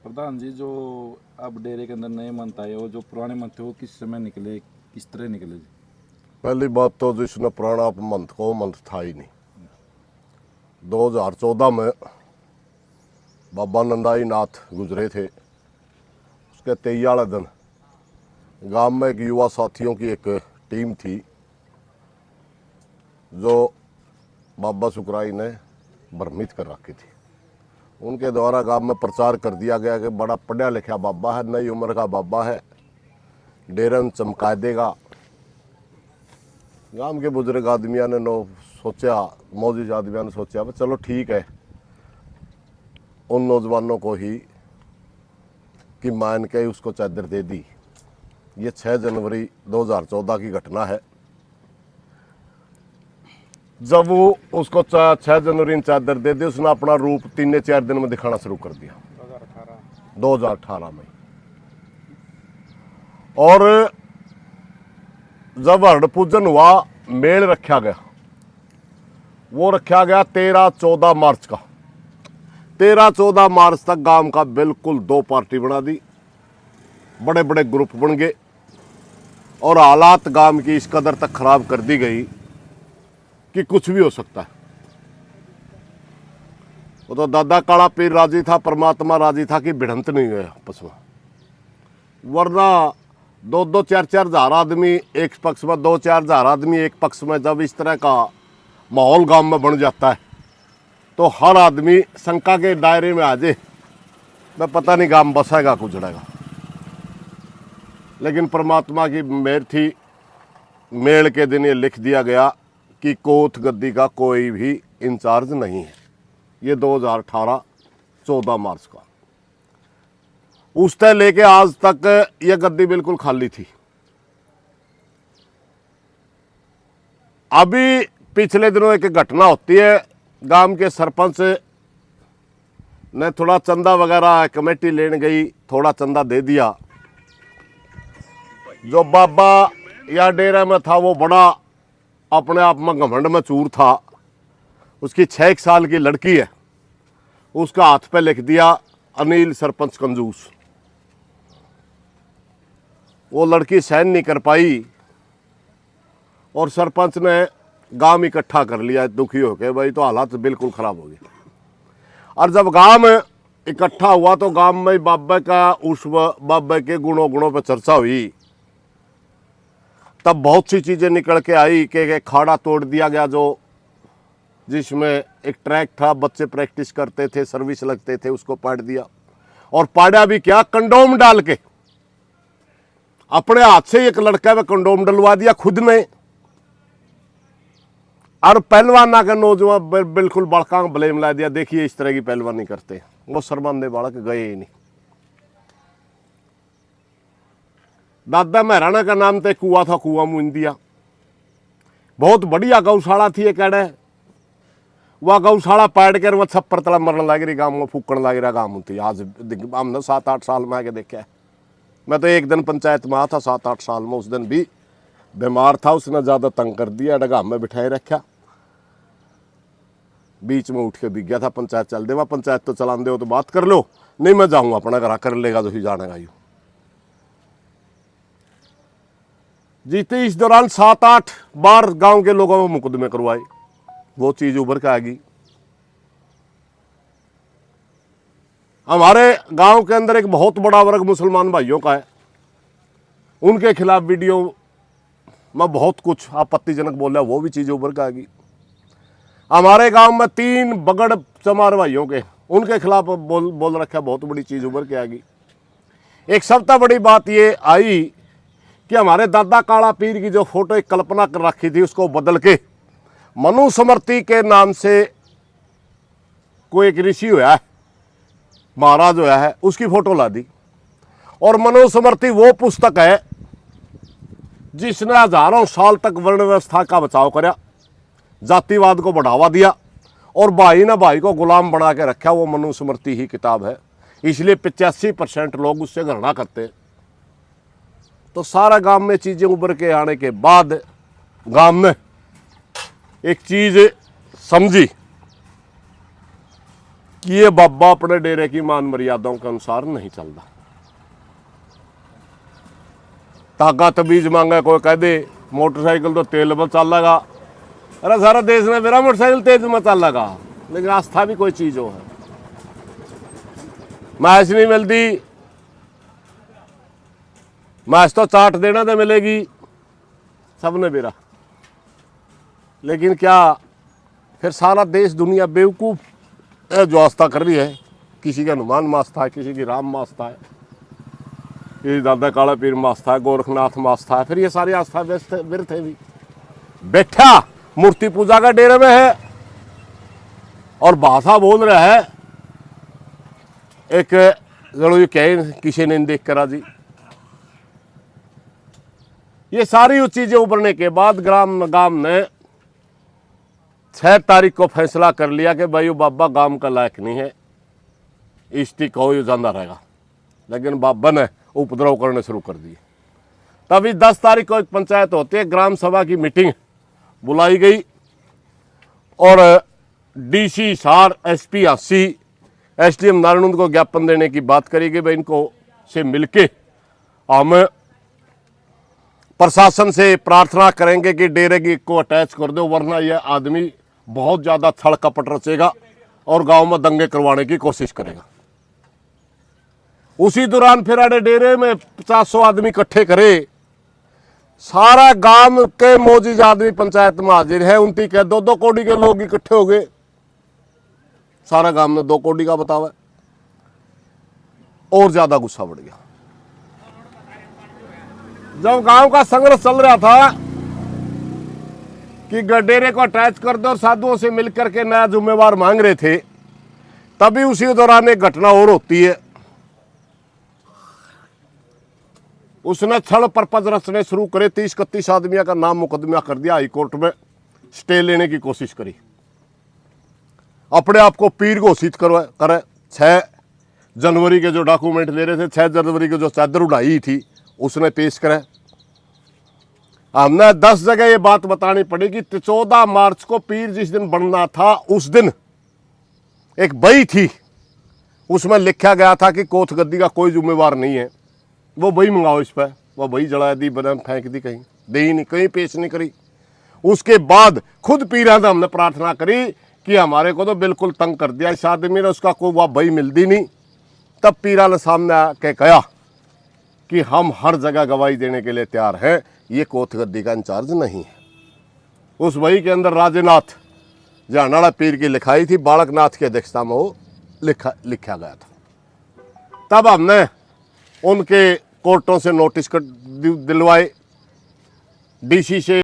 प्रधान जी, जो अब डेरे के अंदर नए मंथ आए और जो पुराने मंथ थे वो किस समय निकले, किस तरह निकले जी? पहली बात तो जिसने पुराना मंथ को मंथ था ही नहीं। 2014 में बाबा नंदाई नाथ गुजरे थे। उसके 23 वाले दिन गांव में एक युवा साथियों की एक टीम थी जो बाबा सुकराई ने भ्रमित कर रखी थी। उनके द्वारा गांव में प्रचार कर दिया गया कि बड़ा पढ़ा लिखा बाबा है, नई उम्र का बाबा है, डेरन चमका देगा। गांव के बुजुर्ग आदमियों ने सोचा, मौजूद आदमियों ने सोचा चलो ठीक है, उन नौजवानों को ही कि मान के उसको चादर दे दी। ये 6 जनवरी 2014 की घटना है। जब वो उसको 6 जनवरी ने चादर दे दी, उसने अपना रूप 3-4 दिन में दिखाना शुरू कर दिया 2018 में। और जब हरण पूजन हुआ, मेल रखा गया, वो रखा गया 13-14 मार्च का। 13-14 मार्च तक गांव का बिल्कुल 2 पार्टी बना दी, बड़े बड़े ग्रुप बन गए और हालात गांव की इस कदर तक खराब कर दी गई कि कुछ भी हो सकता है। वो तो दादा काला पीर राजी था, परमात्मा राजी था कि भिड़ंत नहीं हुए आपस में, वरना 2-4 हजार आदमी एक पक्ष में, 2-4 हजार आदमी एक पक्ष में, जब इस तरह का माहौल गांव में बन जाता है तो हर आदमी शंका के दायरे में आ जाए, मैं पता नहीं गांव बसेगा गुजरेगा। लेकिन परमात्मा की मेहर थी, मेल के दिन ये लिख दिया गया कि कोथ गद्दी का कोई भी इंचार्ज नहीं है। ये 2018 14 मार्च का। उस तय लेके आज तक यह गद्दी बिल्कुल खाली थी। अभी पिछले दिनों एक घटना होती है, गांव के सरपंच ने थोड़ा चंदा वगैरह कमेटी लेने गई, थोड़ा चंदा दे दिया। जो बाबा या डेरा में था वो बड़ा अपने आप में घमंड में चूर था। उसकी 6 साल की लड़की है, उसका हाथ पे लिख दिया अनिल सरपंच कंजूस। वो लड़की सहन नहीं कर पाई और सरपंच ने गांव इकट्ठा कर लिया दुखी होके, भाई तो हालात बिल्कुल खराब हो गए। और जब गांव इकट्ठा हुआ तो गांव में बाबा का, उस बाबा के गुणों पे चर्चा हुई। तब बहुत सी चीज़ें निकल के आई कि खाड़ा तोड़ दिया गया, जो जिसमें एक ट्रैक था, बच्चे प्रैक्टिस करते थे, सर्विस लगते थे, उसको पाड़ दिया। और पाड़ा भी क्या, कंडोम डाल के, अपने हाथ से एक लड़का में कंडोम डलवा दिया खुद ने। और पहलवाना का नौजवान बिल्कुल बड़का ब्लेम ला दिया, देखिए इस तरह की पहलवानी करते। वो शर्मांदे बालक गए ही नहीं। दादा महराणा का नाम तो कुआ था, कुआ मुइन दिया। बहुत बढ़िया गौशाला थी एक अड़े, वह गौशाला पाड़ कर वह छप्पर तला मरने लग रही, गाँव में फूकण लग रहा गाँव थी। आज हमने 7-8 साल में आके देखा है। मैं तो एक दिन पंचायत में आया था 7-8 साल में, उस दिन भी बीमार था, उसने ज़्यादा तंग कर दिया, डगा में बिठाए रखा, बीच में उठ के बिक गया था। पंचायत चल दे, पंचायत तो चला दे, तो बात कर लो, नहीं मैं जाऊँगा अपना घर, कर लेगा जो ही जानेगा यू। जीते इस दौरान 7-8 बार गांव के लोगों में मुकदमे करवाए, वो चीज उभर के आ गई। हमारे गांव के अंदर एक बहुत बड़ा वर्ग मुसलमान भाइयों का है, उनके खिलाफ वीडियो में बहुत कुछ आपत्तिजनक बोला, वो भी चीज उभर के आ गई। हमारे गांव में 3 बगड़ चमार भाइयों के, उनके खिलाफ बोल रखा, बहुत बड़ी चीज उभर के आ गई। एक सबसे बड़ी बात ये आई कि हमारे दादा काला पीर की जो फोटो एक कल्पना कर रखी थी, उसको बदल के मनुस्मृति के नाम से कोई एक ऋषि हुआ है, महाराज हुआ है, उसकी फोटो ला दी। और मनुस्मृति वो पुस्तक है जिसने हजारों साल तक वर्ण व्यवस्था का बचाव करा, जातिवाद को बढ़ावा दिया और भाई ने भाई को गुलाम बना के रखा। वो मनुस्मृति ही किताब है, इसलिए 85% लोग उससे घृणा करते। तो सारा गांव में चीजें उभर के आने के बाद गांव में एक चीज समझी कि ये बाबा अपने डेरे की मान मर्यादाओं के अनुसार नहीं चलता। ताका तबीज मांगे, कोई कह दे मोटरसाइकिल तो तेल में चलेगा, अरे सारा देश ने मेरा मोटरसाइकिल तेज में चलेगा, लेकिन आस्था भी कोई चीज हो है। मैच नहीं मिलती, मैच तो चाट देना तो मिलेगी सबने मेरा, लेकिन क्या फिर सारा देश दुनिया बेवकूफ जो आस्था कर रही है, किसी का हनुमान में आस्था है, किसी की राम में आस्था है, किसी दादा काला पीर में आस्था है, गोरखनाथ में आस्था है, फिर ये सारी आस्था व्यर्थ है। भी बैठा मूर्ति पूजा का डेरे में है और भाषा बोल रहा है एक जड़ो ये कहे किसी ने देख करा जी। ये सारी चीजें उभरने के बाद ग्राम गांव ने 6 तारीख को फैसला कर लिया कि भाई बाबा गांव का लायक नहीं है, इष्टि कहो ये जाना रहेगा। लेकिन बाबा ने उपद्रव करने शुरू कर दिए। तभी 10 तारीख को एक पंचायत होती है, ग्राम सभा की मीटिंग बुलाई गई और डीसी सार, एसपी अस्सी, एसडीएम नारायण को ज्ञापन देने की बात करी गई। भाई इनको से मिलके हम प्रशासन से प्रार्थना करेंगे कि डेरे की को अटैच कर दो, वरना यह आदमी बहुत ज्यादा छल कपट रचेगा और गांव में दंगे करवाने की कोशिश करेगा। उसी दौरान फिर अरे डेरे में 50 आदमी इकट्ठे करे, सारा गांव के मौजूद आदमी पंचायत में हाजिर है, 29 के 2-2 कोड़ी के लोग इकट्ठे हो गए। सारा गांव में 2 कोड़ी का बतावा, और ज्यादा गुस्सा बढ़ गया। जब गांव का संघर्ष चल रहा था कि डेरे को अटैच कर दो और साधुओं से मिलकर के नया जिम्मेवार मांग रहे थे, तभी उसी दौरान एक घटना और होती है। उसने छल परपज रचने शुरू करे, 30-31 आदमियों का नाम मुकदमा कर दिया, हाईकोर्ट में स्टे लेने की कोशिश करी, अपने आप को पीर घोषित करे। 6 जनवरी के जो डॉक्यूमेंट ले रहे थे, 6 जनवरी की जो चादर उड़ाई थी उसने पेश करे। हमने 10 जगह ये बात बतानी पड़ेगी। 14 मार्च को पीर जिस दिन बनना था, उस दिन एक बही थी, उसमें लिखा गया था कि कोथ गद्दी का कोई जिम्मेवार नहीं है, वो बही मंगाओ इस पर। वो बही जला दी, बदन फेंक दी, कहीं दे ही नहीं, कहीं पेश नहीं करी। उसके बाद खुद पीरा ने हमने प्रार्थना करी कि हमारे को तो बिल्कुल तंग कर दिया इस आदमी ने, उसका कोई वह बही मिलती नहीं। तब पीरा ने सामने आके कहा कि हम हर जगह गवाही देने के लिए तैयार हैं, ये कोथ गद्दी का इंचार्ज नहीं है। उस बही के अंदर राजेनाथ जानाड़ा पीर की लिखाई थी, बालकनाथ की अध्यक्षता में वो लिखा गया था। तब हमने उनके कोर्टों से नोटिस दिलवाए, डीसी से